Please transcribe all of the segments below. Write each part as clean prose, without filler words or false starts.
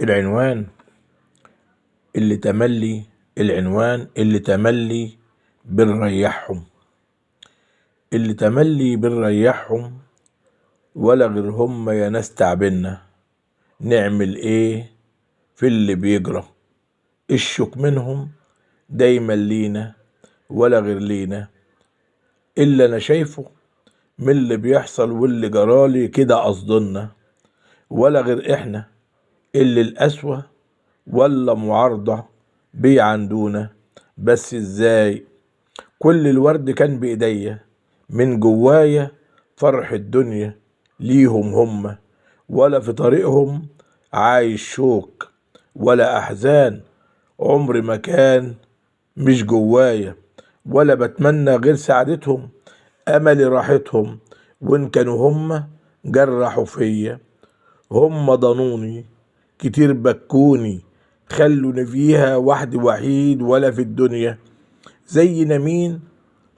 العنوان اللي تملي بنريحهم. اللي تملي بنريحهم ولا غير هم يا ناس تعبنا. نعمل ايه في اللي بيجرى؟ الشك منهم دايما لينا ولا غير لينا. اللي انا شايفه من اللي بيحصل واللي جرالي كده قصدنا، ولا غير احنا اللي القسوة ولا معارضة بيعندونا. بس ازاي؟ كل الورد كان بايديا، من جوايا فرح الدنيا ليهم هم، ولا في طريقهم عايش شوك ولا احزان. عمر ما كان مش جوايا، ولا بتمنى غير سعادتهم، املي راحتهم. وان كانوا هم جرحوا فيا، هم ضنوني كتير بكوني، خلوني فيها وحدي وحيد ولا في الدنيا. زينا مين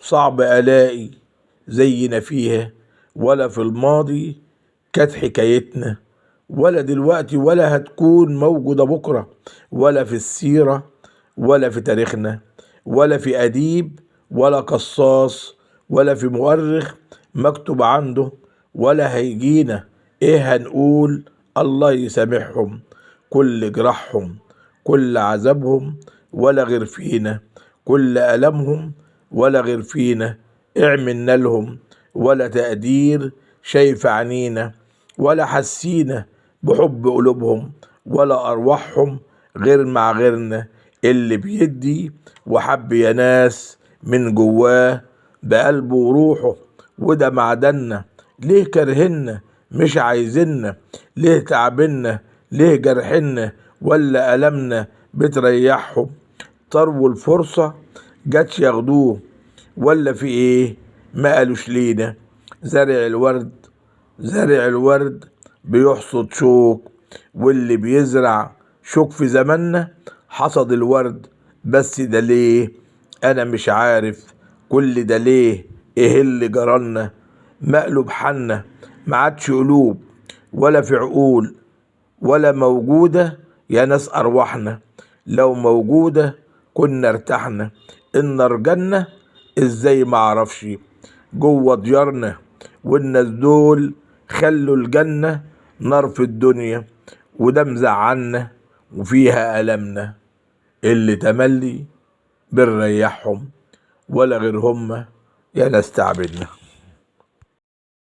صعب الاقي زينا فيها، ولا في الماضي كانت حكايتنا، ولا دلوقتي ولا هتكون موجودة بكرة. ولا في السيرة ولا في تاريخنا، ولا في أديب ولا قصاص ولا في مؤرخ مكتوب عنده. ولا هيجينا ايه هنقول؟ الله يسامحهم كل جراحهم، كل عذابهم ولا غير فينا، كل ألمهم ولا غير فينا. اعملنا لهم ولا تقدير شايف عنينا، ولا حسينا بحب قلوبهم، ولا أرواحهم غير مع غيرنا. اللي بيدي وحب يا ناس من جواه بقلبه وروحه، وده معدنا. ليه كرهنا مش عايزيننا؟ ليه تعبنا؟ ليه جرحنا ولا ألمنا بتريحهم؟ طروا الفرصة جاتش ياخدوه، ولا في ايه ما قالوش لينا؟ زارع الورد بيحصد شوك، واللي بيزرع شوك في زماننا حصد الورد. بس ده ليه؟ انا مش عارف كل ده ليه. ايه اللي جرالنا؟ مقلوب حالنا ما عادش قلوب ولا في عقول ولا موجودة يا ناس أرواحنا. لو موجودة كنا ارتحنا. النار جنة ازاي معرفش جوه ديارنا، والناس دول خلوا الجنة نار في الدنيا، وده مزعلنا وفيها ألمنا. اللي تملي بنريحهم ولا غير هم يا ناس تعبنا.